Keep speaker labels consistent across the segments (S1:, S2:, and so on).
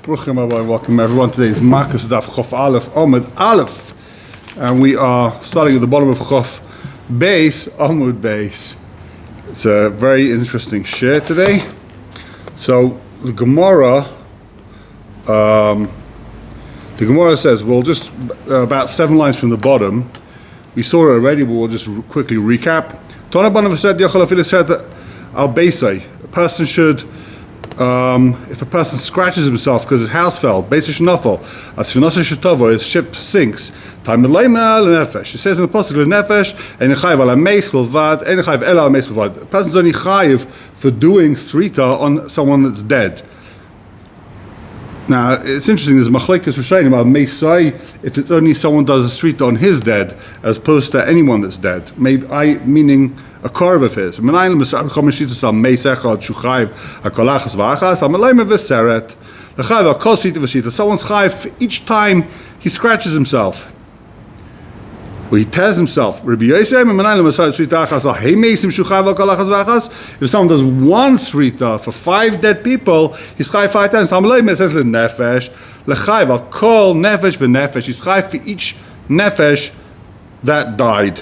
S1: Welcome everyone. Today is Makos Daf Chof Aleph Omid Aleph, and we are starting at the bottom of Chof Beis Omid Beis. It's a very interesting share today. So the Gemara says, we'll just about 7 lines from the bottom. We saw it already, but we'll just quickly recap. Tana Banav said, Al Beisai, a person should. If a person scratches himself because his house fell, his ship sinks. It says in the pasuk, a person's only chayiv for doing srita on someone that's dead. Now it's interesting. There's machlekes rishonim about meisai if it's only someone does a srita on his dead as opposed to anyone that's dead. Meaning a carve of his. Someone's chayiv each time he scratches himself, or he tears himself. If someone does one srita for 5 dead people, he's chayiv 5 times. It says lenefesh, lechayiv al kol nefesh v'nefesh. He's chayiv for each nefesh that died.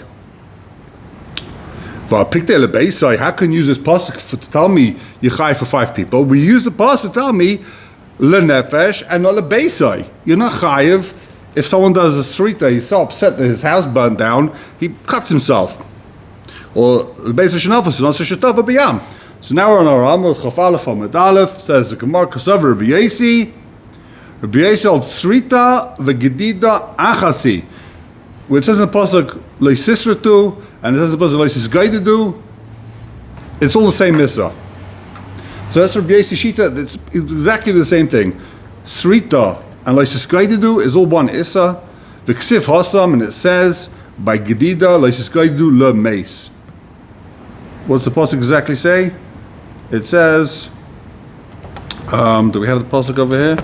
S1: How can you use this pasuk to tell me you chayiv for 5 people? We use the pasuk to tell me lenefesh and not lebeisai. You're not chayiv. If someone does a srita, he's so upset that his house burned down, he cuts himself. Or lebeisai shenafos, not shetav b'yam. So now we're on our Amud Chof Aleph Amud Aleph. Says the Gemara Kasav Rabbi Yosi. Rabbi Yosi al srita v'gedida achasi. Which says in the pasuk leisisratu. And it says the pasuk is going to do. It's all the same mitzvah. So that's Rabbi Yosi Shita. It's exactly the same thing. Srita and Leisis Gaidu is all one issa. V'ksif hasam, and it says by gedida Leisis Gaidu le meis. What's the pasuk exactly say? It says. Do we have the pasuk over here?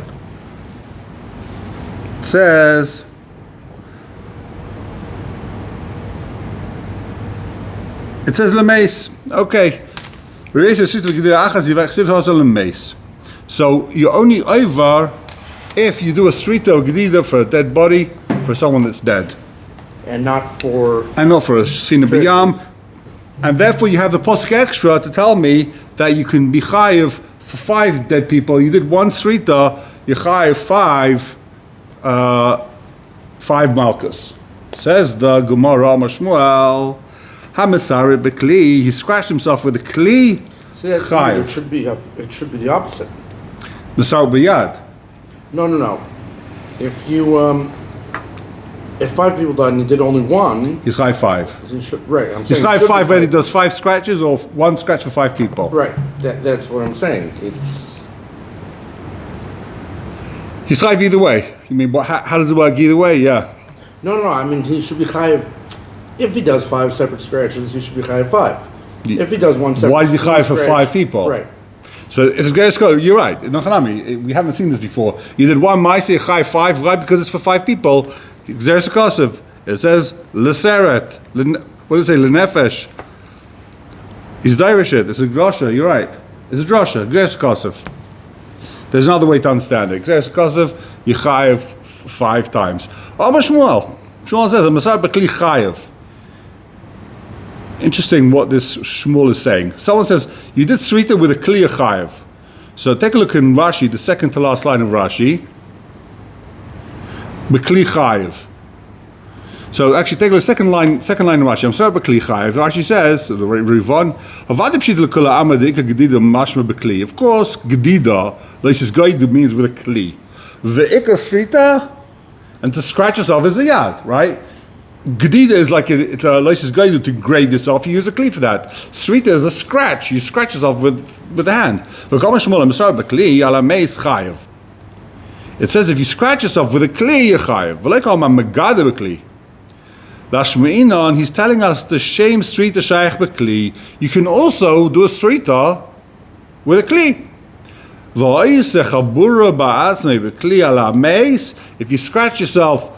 S1: It says. It says lemeis. Okay. So you're only over if you do a srita or gedida for a dead body for someone that's dead,
S2: and not for
S1: a sina b'yam, and therefore you have the pasuk extra to tell me that you can be chayiv for 5 dead people. You did 1 srita, you chayiv 5 malchus. Says the Gemara Mashmuel. Hamasari bekli, he scratched himself with a kli.
S2: See, it should be the opposite.
S1: Masar b'yad.
S2: No. If you if 5 people died and you did only 1,
S1: he's chayiv 5.
S2: Right. I'm saying
S1: he's chayiv 5 whether he does 5 scratches or 1 scratch for 5 people.
S2: Right. That's what I'm saying.
S1: He's chayiv either way. You mean how does it work either way? Yeah.
S2: No. I mean he should be chayiv. If he does 5 separate scratches, he should be chayiv 5. If he does 1 separate,
S1: why is he chayiv for 5 people?
S2: Right.
S1: So it's a great score. You're right. We haven't seen this before. You did 1 ma'aseh chayiv 5, right? Because it's for 5 people. Xeris Kosev. It says leseret. What does it say? Lenefesh. He's dirishit. It's a drasha. You're right. It's a drasha. Xeris Kosev. There's another way to understand it. Xeris Kosev. You chayiv 5 times. Shmuel says a masar b'kli chayiv. Interesting what this Shmuel is saying. Someone says, you did srita with a clear chayiv. So take a look in Rashi, the second to last line of Rashi. B'kli chayiv. So actually take a look, second line of Rashi. I'm sorry, b'kli chayiv. Rashi says, the Rivon, of course, gedida, leisis gaidu means with a kli. Ve'ikar srita, and to scratch yourself is a yad, right? Gedida is like it's a license guide to grade yourself. You use a kli for that. Srita is a scratch. You scratch yourself with the hand. It says if you scratch yourself with a kli, you're chayiv. He's telling us the shame srita shaykh b'kli. You can also do a srita with a kli. If you scratch yourself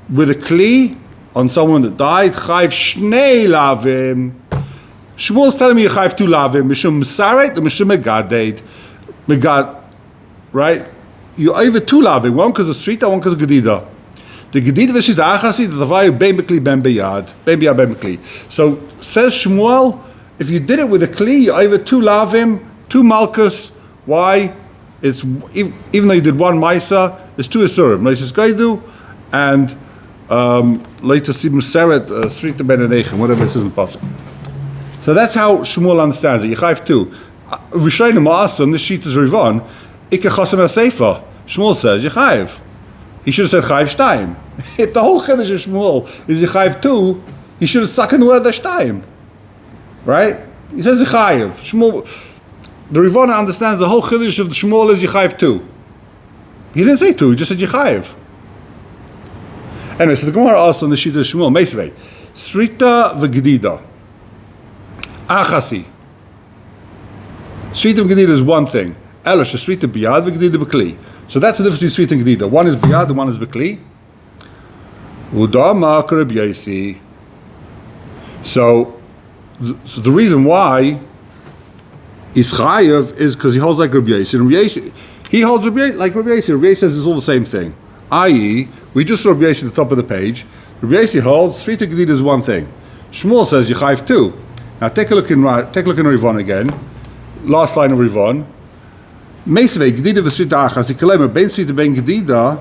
S1: with a kli on someone that died, chayiv shnei lavim. Shmuel's telling me you chayiv 2 lavim, mishum saret and mishum megaded. Megad, right? you over two lavim, one because of srita, one because of gedida. The gedida v'shita achasi, the davai ben bekli ben beyad, ben beyad ben bekli. So says Shmuel, if you did it with a kli, you over two lavim, two malchus. Why? It's even though you did one maisa, there's two isurim. Leisus gaidu and later simu seret srita ben anechem, whatever it says in the pasuk. So that's how Shmuel understands it. Yechayiv two. Rishayim ma'asim. This sheet is Rivan. Ike chasam ha-seifa. Shmuel says Yechayiv. He should have said Chayiv Shtayim. If the whole Chiddush of Shmuel is Yechayiv 2, he should have stuck in the word Shtayim. Right? He says Yechayiv. Shmuel, the Rivana understands the whole Chiddush of the Shmuel is Yechayiv 2. He didn't say 2, he just said Yechayiv. Anyway, so the Gemara asks on the sheet of Shmuel, Meisvei, Srita v'gedida. Achasi. Srita v'gedida is one thing. Elash, Srita b'yad v'gedida b'kli. So that's the difference between Srita and Gedida. One is Biyad and one is Bekli. Udama Reb Yasi. So the reason why he's Chayev is because he holds like Reb Yasi. He holds like Reb Yasi. Reb Yasi says it's all the same thing. I.e., we just saw Reb Yasi at the top of the page. Reb Yasi holds Srita and Gedida is one thing. Shmuel says Yechayiv 2. Now take a look in Rivon again. Last line of Rivon. Meeswee, gedida v'srita achas, ikelema, ben srita ben gedida,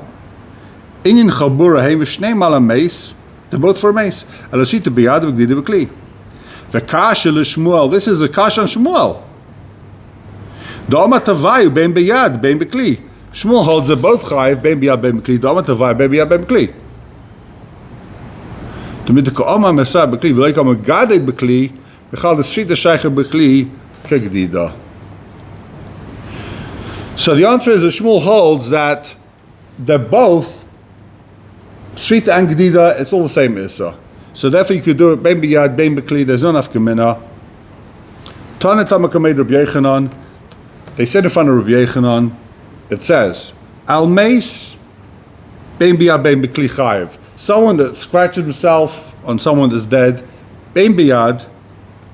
S1: inyin chabura heim v'shnei mal meis, they're both for a meis. Elo srita b'yad v'gedida v'kli. V'kasha l'Shmuel, this is a kasha on Shmuel. Da'ama tavayu ben b'yad, ben b'kli. Shmuel holds that both chayiv, ben b'yad, ben b'kli, da'ama tavayu, ben b'yad, ben b'kli. T'mid ka'ama mesah b'kli, v'lei ka'ama gadet b'kli, v'chal d'srita shaycha b'kli, k'gedida. So the answer is that Shmuel holds that they're both Srita and Gedida, it's all the same Issa. So therefore you could do it Ben Biyad, Ben Bekli, there's no nafkamina. Tana Tamakamed Rabbi Yechanan, they said in front of Rabbi Yechanan, it says, Al Meis, Ben Biyad, Ben Bekli Chayiv. Someone that scratches himself on someone that's dead, Ben Biyad,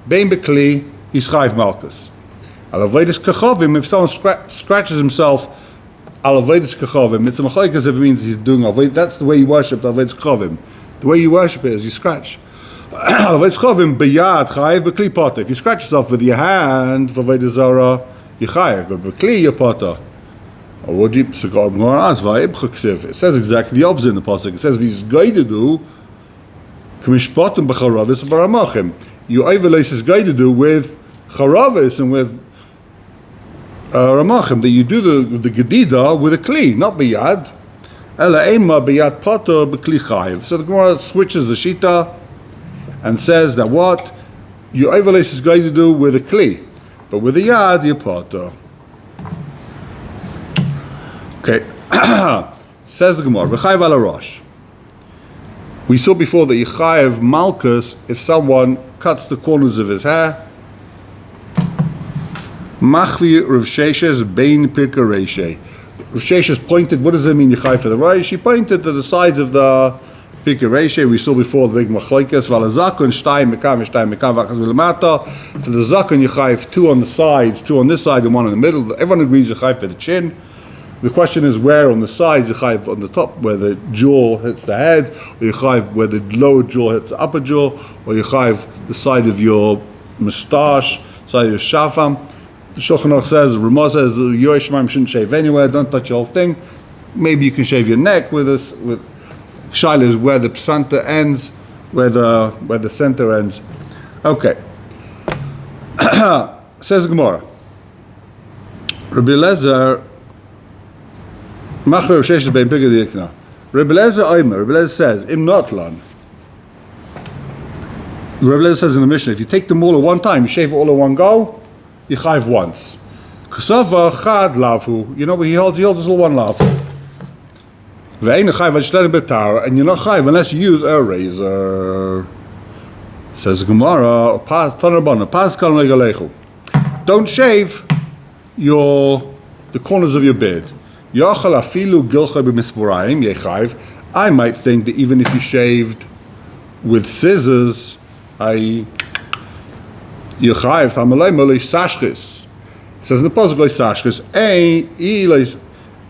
S1: Ben Bekli, he's Chayiv Malchus. Alavedis kachovim, if someone scratches himself, alavedis kachovim, it's a machlekes if it means he's doing avoid. That's the way you worship alavedis kachovim. The way you worship it is you scratch. Alavedis kachovim b'yad chayiv b'kli potter. If you scratch yourself with your hand for avodah zara, you chayiv, but b'kli you potter. Or what do you? So God it says exactly the opposite in the pasuk. It says these gaidu k'mishpatim b'charavis baramachim. You overlace is gaidu with charavis and with Ramachim, that you do the gedida with a kli, not biyad. Ela ema biyad potter b'kli chayiv. So the Gemara switches the shita and says that what you overlace is going to do with a kli, but with a yad you potter. Okay, says the Gemara v'chayiv ala rosh. We saw before that you chayiv malchus if someone cuts the corners of his hair. Machvi Rav Sheshes Bein Pirka Reishe. Rav Sheshes pointed, what does it mean Yechai for the Reish? He pointed to the sides of the Pirka Reishe. We saw before the big Machlokes. Vala Zakon, Shtayim, Mekam, Vachas Vilamata. For the Zakon Yechai, 2 on the sides, 2 on this side and 1 in the middle. Everyone agrees Yechai for the chin. The question is where on the sides, Yechai on the top, where the jaw hits the head, or Yechai where the lower jaw hits the upper jaw, or Yechai the side of your moustache, side of your shafam. The Shulchan Aruch says, Ramah says, Yorei Shemaim shouldn't shave anywhere, don't touch the whole thing. Maybe you can shave your neck with this. With Shaila is where the psanta ends, where the center ends. Okay. Says Gemara. Rabbi Eliezer, Machar Rav Sheshes bein Pirka Dikna. Rabbi Eliezer Omer, Rabbi Eliezer says, Im Notlan. Rabbi Eliezer says in the Mishnah, if you take them all at one time, you shave it all at one go, you chayv once. Ksava chad lavhu. You know what he holds? He holds all one lav. Ve'ein chayv ad betar, and you're not chayv unless you use a razor. Says the Gemara, don't shave the corners of your beard. I might think that even if you shaved with scissors, it says in the pasuk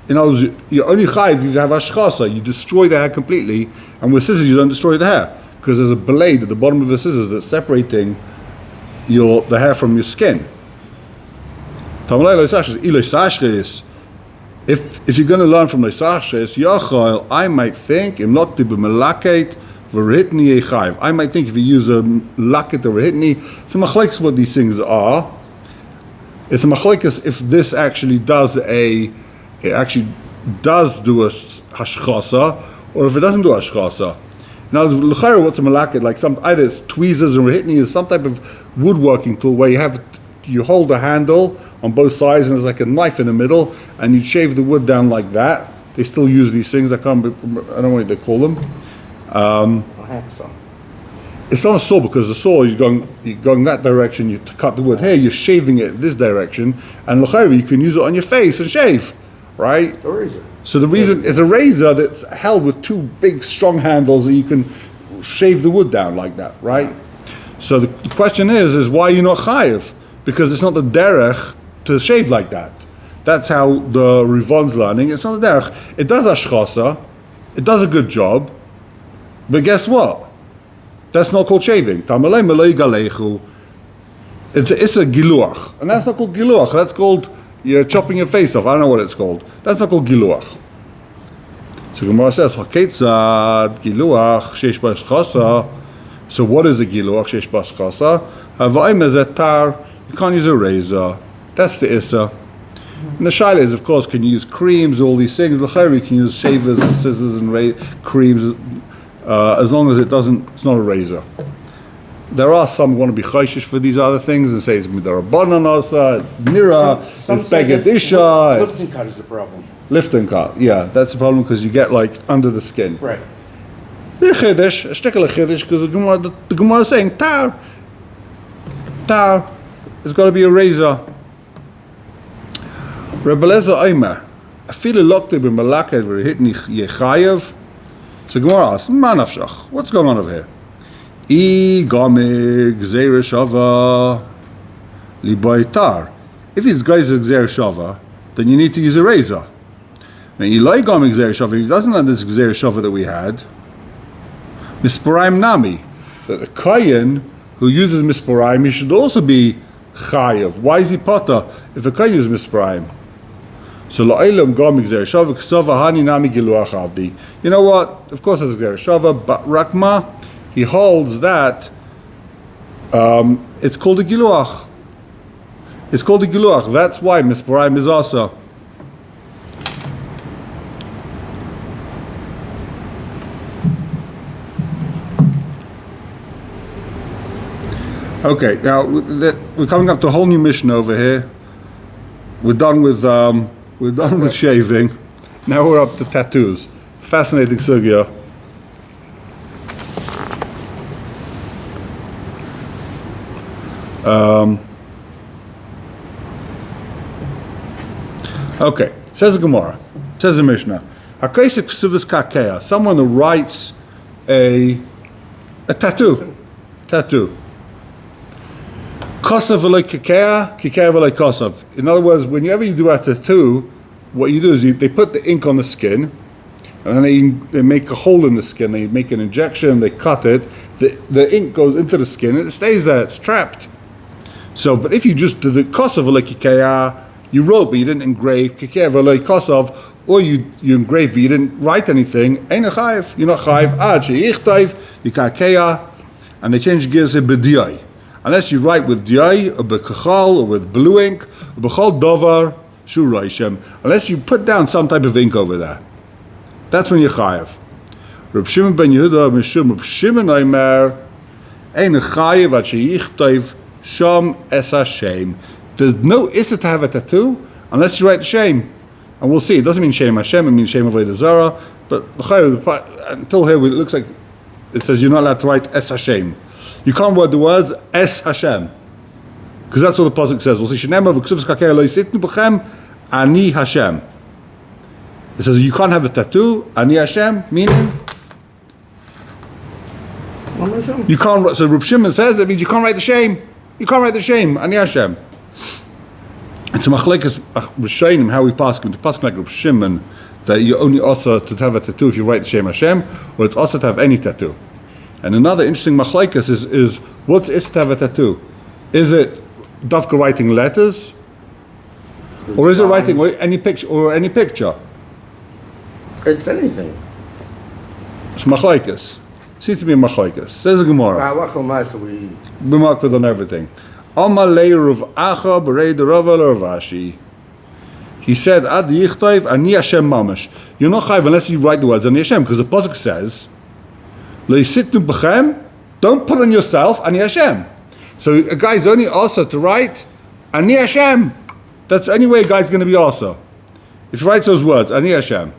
S1: In other words, you're only chayiv if you have hashchasa. You destroy the hair completely, and with scissors you don't destroy the hair because there's a blade at the bottom of the scissors that's separating the hair from your skin. If you're going to learn from Leisachis, Yachal, I might think I might think if you use a laket or a hitni, it's a machlekes what these things are. It's a machlekes if this actually does do a hashchasa, or if it doesn't do hashchasa. Now, l'chayra, what's a malaket? Like either it's tweezers or a hitni is some type of woodworking tool where you hold a handle on both sides and there's like a knife in the middle, and you shave the wood down like that. They still use these things. I don't know what they call them.
S2: A hacksaw.
S1: It's not a saw because the saw you're going that direction. You cut the wood. Here you're shaving it this direction, and l'chayra you can use it on your face and shave, right?
S2: A razor.
S1: So the reason it's a razor that's held with two big strong handles that you can shave the wood down like that, right? So the question is why you're not chayiv? Because it's not the derech to shave like that. That's how the Rivon's learning. It's not the derech. It does hashchasa. It does a good job. But guess what? That's not called shaving. It's a giluach. And that's not called giluach. That's called you're chopping your face off. I don't know what it's called. That's not called giluach. So Gemara says, Haketzad giluach sheish b'hashchasa. So what is a giluach sheish b'hashchasa? Havayim ezetar. You can't use a razor. That's the issa. And the shaila is, of course, can you use creams, all these things. L'chayri, you can use shavers and scissors and creams, as long as it's not a razor. There are some who want to be chayshish for these other things and say it's midarabanan asa, it's nira, it's beged isha.
S2: Lifting cut is the problem.
S1: Lifting cut, yeah, that's the problem because you get like under the skin.
S2: Right.
S1: Chiddush, a shtickle chiddush, because the Gemara is saying tar. It's got to be a razor. Rebbe Lezer Eimer, I feel a lot to be malaked where hitni yechayev. So Gemara asks, manafshach, what's going on over here? I gamig gzeir shava libaytar. If it's geyser gzeir shava, then you need to use a razor. Now Eli gamig gzeir shava, if he doesn't have this gzeir shava that we had, misparaim nami, that the kayin who uses misparaim, he should also be chayev. Why is he potter if the kayin uses misparaim? So la'olam gamig gzeir shava ksava hani nami giluach avdi. You know what? Of course it's gzeir shava, but rakma. He holds that it's called a giluach. It's called a giluach. That's why misparaim is also. Okay, now we're coming up to a whole new mission over here. We're done with shaving. Now we're up to tattoos. Fascinating sugya. Okay, says the Gemara, says the Mishnah. Someone who writes a tattoo. Kosav v'loy kikeah, kikeah v'loy kosav. In other words, whenever you do a tattoo, what you do is they put the ink on the skin, and then they make a hole in the skin. They make an injection, they cut it. The ink goes into the skin, and it stays there. It's trapped. So, but if you just do the kosav v'loy kikeah, you wrote but you didn't engrave, kikeah v'loy kosav, or you engraved but you didn't write anything, ein chayiv. You're not chayiv. Ad sheyichtayv v'kakeah, and they change gears to b'diyai. Unless you write with diyai, or b'kachal, or with blue ink, or b'chol dovar shu roishem. Unless you put down some type of ink over there, that's when you're chayiv. Reb Shimon ben Yehuda mishum Reb Shimon Omer ein chayiv ad sheyichtayv sham es Hashem. There's no issa to have a tattoo unless you write the shame, and we'll see. It doesn't mean shame Hashem; it means shame avodah zara. But until here, it looks like it says you're not allowed to write es Hashem. You can't write the words es Hashem because that's what the pasuk says. We'll see. Shnema v'ksuvs kakei lo yisitnu b'chem ani Hashem. It says you can't have a tattoo ani Hashem, meaning you can't. So Reb Shimon says it means you can't write the shame. You can't write the shame ani Hashem. It's a machlekes Rishonim, how we pass him. To pass like Reb Shimon, that you only also to have a tattoo if you write the Shem Hashem, or it's also to have any tattoo. And another interesting machlekes is what's is to have a tattoo? Is it dafka writing letters, or is it writing any picture?
S2: It's anything.
S1: It's machlekes. Seems to be a machlekes. Says the Gemara.
S2: Halacha ma'aseh we
S1: B'makpid on everything. Amalei Rav Acha b'rei Rava l'Ravashi. He said, Ad yichtov ani Hashem mamash. You're not chayiv unless you write the words ani Hashem, because the pasuk says, Le'isitnu b'chem, don't put on yourself ani Hashem. So a guy's only also to write ani Hashem. That's the only way a guy's going to be also. If he writes those words, ani Hashem.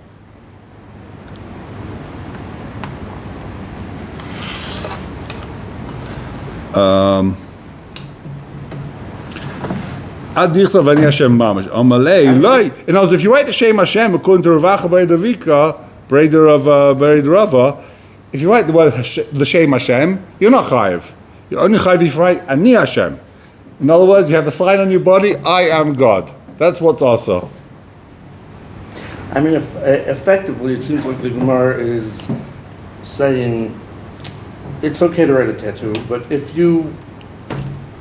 S1: Ad yichtov ani Hashem mamash. Amalei loy. In other words, if you write the Shem Hashem according to Rav Acha b'rei Ravika, b'rei Rava, if you write the word the Shem Hashem, you're not chayiv. You're only chayiv if you write ani Hashem. In other words, you have a sign on your body, I am God. That's what's also.
S2: I mean, effectively, it seems like the Gemara is saying it's okay to write a tattoo, but if you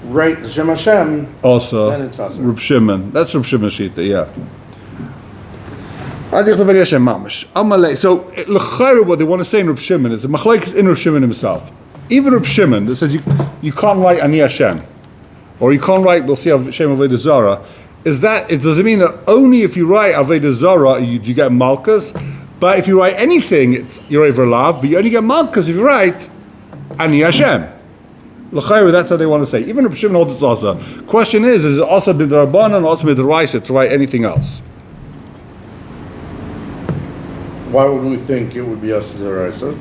S2: write the Shem Hashem,
S1: Also,
S2: then it's also.
S1: Reb Shimon. That's Reb Shimon's shita, yeah. Ad yichtov ani Hashem mamash. Amalei. So, l'chayr, what they want to say in Reb Shimon is the machlekes in Reb Shimon himself. Even Reb Shimon that says you can't write ani Hashem, or you can't write, we'll see Hashem Avodah Zarah. Is that, it doesn't mean that only if you write Avodah Zarah you get Malkus, but if you write anything, you're over lav, but you only get Malkus if you write ani Hashem. L'chayr, that's how they want to say. Even Reb Shimon holds it's also. Question is it also b'drabanan or also b'draisa to write anything else?
S2: Why would we think it would be us to the Raisa?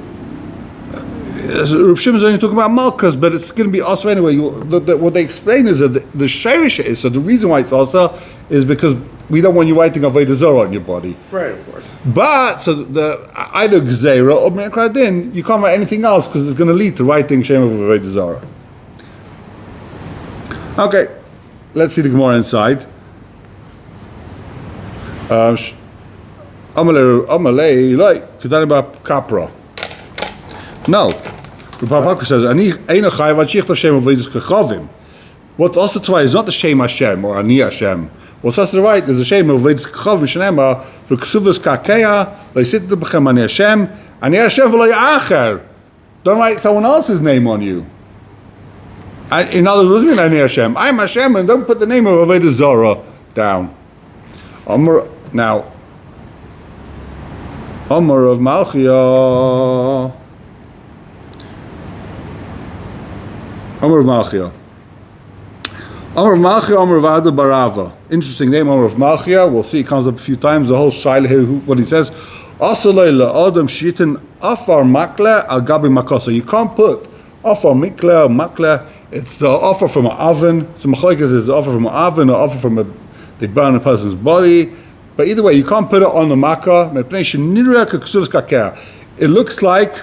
S1: Reb Shimon's only talking about Malkus, but it's going to be also anyway. What they explain is that the shirish is, so the reason why it's also is because we don't want you writing Avodah Zarah on your body.
S2: Right, of course.
S1: But, so either Gzeira or Me'akradin, you can't write anything else because it's going to lead to writing Shem of Avodah Zarah. Okay, let's see the Gemara inside. Amalei, like, Kedanibah Kapra. No. The Parapaka says, what's also to write is not the Shem Hashem or Ani Hashem. What's also to write is the Shem of Vedis Kechavim Shenema for Ksuvas Kakeya, Leisit Bechem Ani Hashem, Ani Hashem v'lo Acher. Don't write someone else's name on you. In other words, what do you mean Ani Hashem? I'm Hashem, and don't put the name of Avodah Zarah down. Now, Amar of Malchia. Amar of Malchia. Amar of Malchia, Amar of Ada Barava. Interesting name, Amar of Malchia. We'll see, it comes up a few times. The whole shaila, what he says. Asalayla Adam Shitin Afar Makle Al Gabi Makos. So you can't put Afar Mikle or Makle. It's the offer from an oven. So Machlekes is the offer from an oven or offer from they burn a person's body. But either way, you can't put it on the makkah. It looks like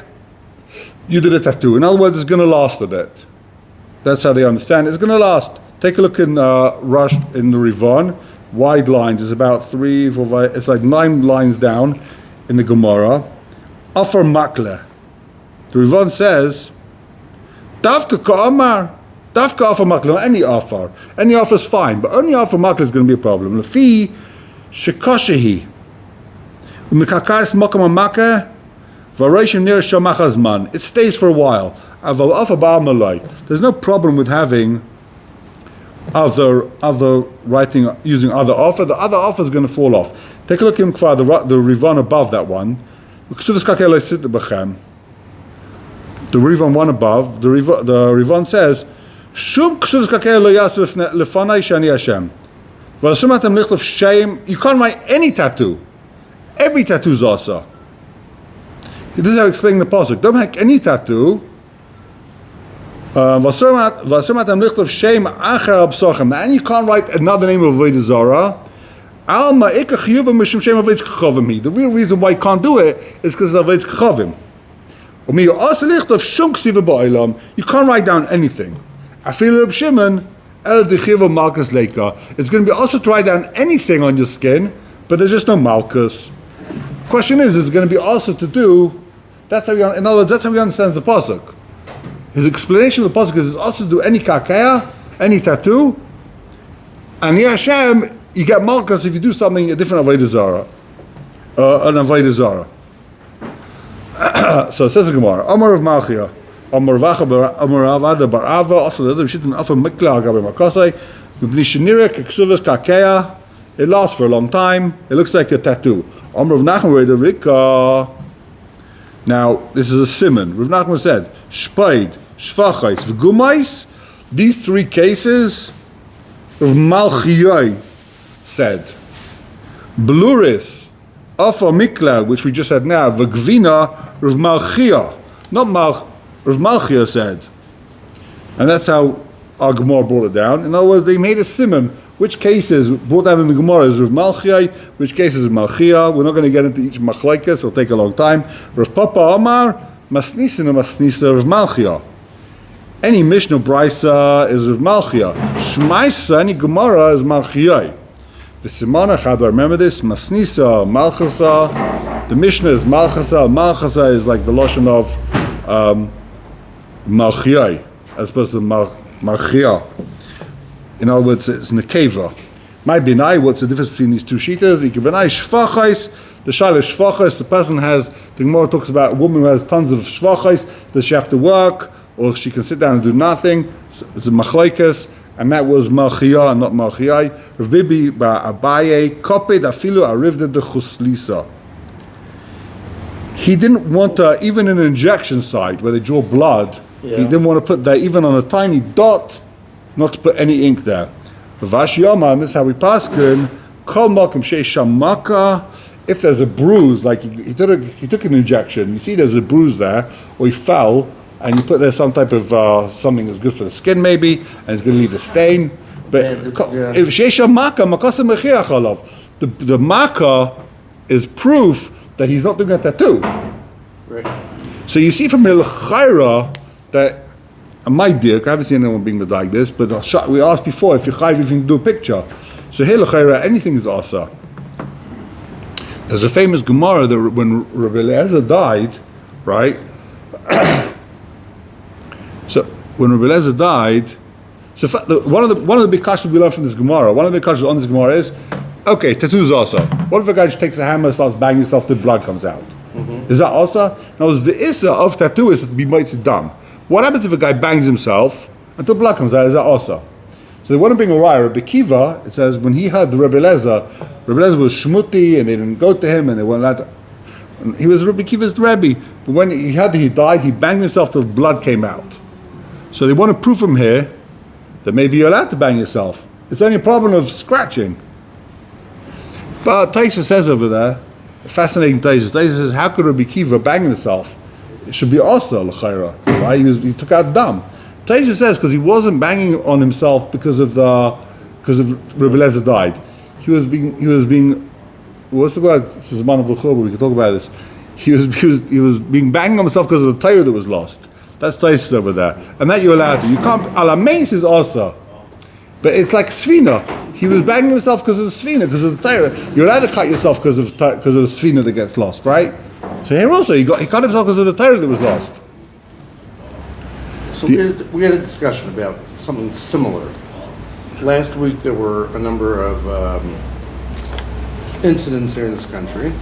S1: you did a tattoo. In other words, it's going to last a bit. That's how they understand it. It's going to last. Take a look in Rush in the Rivon. Wide lines. It's about 3, 4, 5. It's like 9 lines down in the Gemara. Offer makle. The Rivon says, Dafka ka'amar. Dafka offer makle. Any offer. Any offer is fine, but only offer makle is going to be a problem. Lefi shekashehi. Umikakas makam amaka. Varashim near shamachazman. It stays for a while. There's no problem with having other writing using other offer. The other offer is going to fall off. Take a look in Kfar, the Rivon above that one. The Rivon one above. The Rivon says, "Shum lefanai shani Hashem." You can't write any tattoo. Every tattoo is also. This is how I explain the pasuk. Don't make any tattoo. And you can't write another name of Avodah Zarah. The real reason why you can't do it is because of Avodah Kechavim. You can't write down anything. I feel Reb Shimon, El Dechiva Malchus Leika. It's going to be also to write down anything on your skin, but there's just no Malchus. Question is it going to be also to do? In other words, that's how he understands the pasuk. His explanation of the pasuk is it's also to do any kakea, any tattoo, and Hashem, you get Malchus if you do something a different Avodah Zarah, an Avodah Zarah. So it says the Gemara, Amar of Malchia, Amar Vacha, Amar Avada Bar Ava, also the other Shittin Afa Mikla Agabe Makosai, Mipnishinirek, Eksuvas Kakea. It lasts for a long time. It looks like a tattoo. Amar of Nachman Reda Rika. Now, this is a simon. Rav Nachman said, Shpaid, Shvachais, V'gumais. These three cases, Rav Malchiyai said, Bluris, Afa Mikla, which we just said now, V'gvina, Rav Malchiyah. Not Rav Malchiyah said. And that's how our Gemara brought it down. In other words, they made a simon. Which cases brought down in the Gemara is Rav Malchiyah, which cases is Malchiyah. We're not going to get into each machlekes, it'll take a long time. Rav Papa Amar, Masnisa Rav Malchiyah. Any Mishnah Brisa is Rav Malchiyah. Shmaisa, any Gemara is Malchiyah. The Simana Chadar, remember this? Masnisa, Malchasa. The Mishnah is Malchasa. Malchasa is like the Lashon of Malchiyah, as opposed to Malchiyah. In other words, it's nekeva. My binai, what's the difference between these two shitas? Ikibinai shvachais, the shaila shvachais, the person has, the Gemara talks about a woman who has tons of shvachais, does she have to work, or she can sit down and do nothing? So it's a machlaikas, and that was malchiyah and not malchiyah. Rav Bibi Abaye, koped afilu arivda de chuslisa. He didn't want to, even in an injection site where they draw blood, he didn't want to put that even on a tiny dot, not to put any ink there. Vash Yama, and this is how we pass in, Kol Malkum Shei Shamaka, if there's a bruise, like he took an injection, you see there's a bruise there, or he fell, and you put there some type of something that's good for the skin maybe, and it's going to leave a stain. But if Shei Shamaka, Makasa Mechiach Alav, the Maka is proof that he's not doing a tattoo.
S2: Right.
S1: So you see from Hilchaira that, my dear, I haven't seen anyone being like this, but we asked before if you're chayiv, if you can do a picture. So here, l'chayra, anything is asa. There's a famous Gemara that when Rabbi Eliezer died, right? So when Rabbi Eliezer died, so one of the big kashas we learned from this Gemara, one of the big kashas on this Gemara is, okay, tattoo's asa. What if a guy just takes a hammer and starts banging himself till blood comes out? Mm-hmm. Is that asa? Now, the issa of tattoo is to be mitzvah dam. What happens if a guy bangs himself until blood comes out? Is that also? So they want to bring a raya. Rabbi Kiva, it says, when he heard the Rabbi Eliezer was shmuti, and they didn't go to him, and they weren't allowed to. He was Rabbi Kiva's Rebbe, but when he heard that he died, he banged himself till blood came out. So they want to prove from here that maybe you're allowed to bang yourself. It's only a problem of scratching. But Taisa says over there, a fascinating Taisa. Taisa says, how could Rabbi Kiva bang himself? It should be also l'chayra, right? He took out dam. Taisa says because he wasn't banging on himself because of Rabbi Eliezer died. He was being what's the word? This is man of the churba. We can talk about this. He was being banging on himself because of the Torah that was lost. That's Taisa over there, and that you're allowed to. You can't. Alameis is also, but it's like svina. He was banging himself because of the svina, because of the Torah. You're allowed to cut yourself because of the svina that gets lost, right? So here also, he cut himself because of the Torah that was lost.
S2: So we had a discussion about something similar. Last week there were a number of incidents here in this country.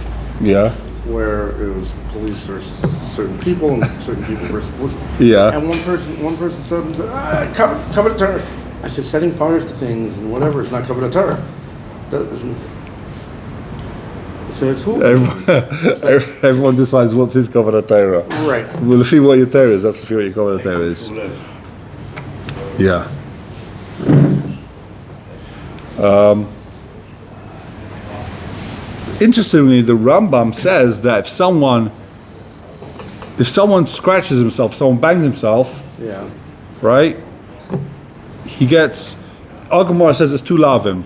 S1: Yeah.
S2: Where it was police versus certain people and certain people versus police.
S1: Yeah.
S2: And one person stood up and said, cover the Torah. I said, setting fires to things and whatever is not covered in Torah. That isn't. So it's who?
S1: Everyone decides what's his covenant Torah.
S2: Right.
S1: Well, if you what your Torah is, that's if you what your covenant Torah is. Yeah. Interestingly, the Rambam says that if someone scratches himself, someone bangs himself,
S2: yeah,
S1: right? He gets. Gemara says it's two lavim.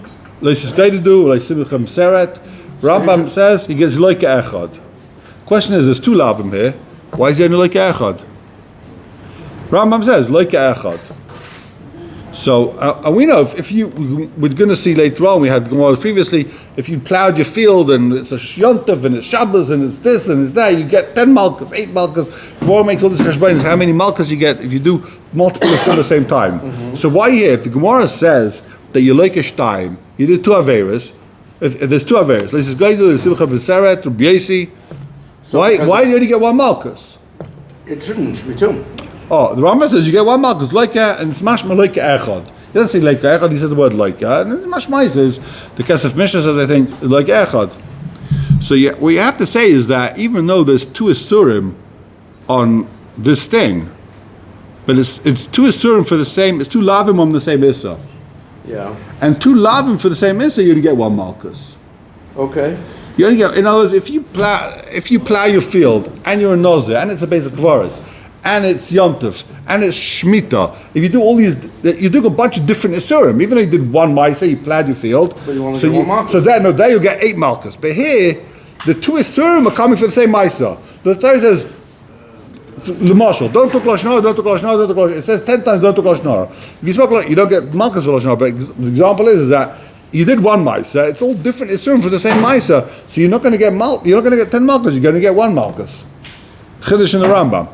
S1: Rambam says he gets loike echad. Question is, there's two lavim here. Why is he only loike echad? Rambam says loike echad. So, and we know we're going to see later on, we had Gemara previously, if you plowed your field and it's a Yontav and it's Shabbos and it's this and it's that, you get 10 malchus, 8 malchus. Gemara makes all this cheshbonos, how many malchus you get if you do multiple at the same time. So why here, if the Gemara says that you like a shtayim, you did 2 averas, if there's 2 averas, let's just go to the Simcha B'Seret, or B'Yesi, why do you only get 1 malchus?
S2: It shouldn't be 2.
S1: Oh, the Rambam says you get 1 malchus, loika, and it's mashma loika echad. He doesn't say loika echad, he says the word loika. And mashma says, the Kesef Mishnah says, I think, loika echad. So what you have to say is that even though there's 2 isurim on this thing, but it's 2 isurim for the same, it's 2 lavim on the same issa.
S2: Yeah.
S1: And 2 lavim for the same issa, you only get 1 malchus.
S2: Okay.
S1: You only get, in other words, if you plow your field, and you're a nozeh, and it's a basic kvaras, and it's Yontif, and it's Shemitah. If you do all these, you do a bunch of different Isurim. Even though you did 1 Maisa, you plowed your field.
S2: But you only get 1 Malchus.
S1: So there you'll get 8 Malchus. But here, the 2 Isurim are coming for the same Maisa. The Torah says, L'mashal, don't talk Lashon Hara, don't talk Lashon Hara, don't talk Lashon Hara. It says 10 times, don't talk Lashon Hara. If you spoke, you don't get Malchus for Lashon Hara. But the example is that you did 1 Maisa. It's all different Isurim for the same Maisa. So you're not going to get 10 Malchus. You're going to get 1 Malchus. Chiddush in the Rambam.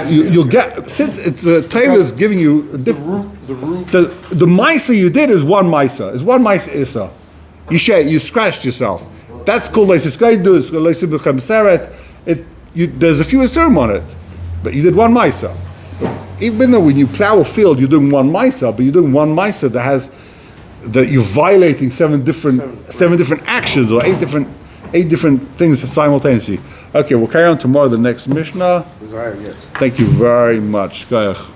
S1: You'll get, since the Torah is giving you the root. The Maisa you did is 1 Maisa. It's 1 Maisa Issa. You scratched yourself. That's called Leisisgaidus, Leisibichem there's a few Isurim on it, but you did 1 Maisa. Even though when you plow a field, you're doing 1 Maisa, but you're doing 1 Maisa that you're violating 7 different actions or 8 different things simultaneously. Okay, we'll carry on tomorrow, the next Mishnah. Thank you very much. Gayach.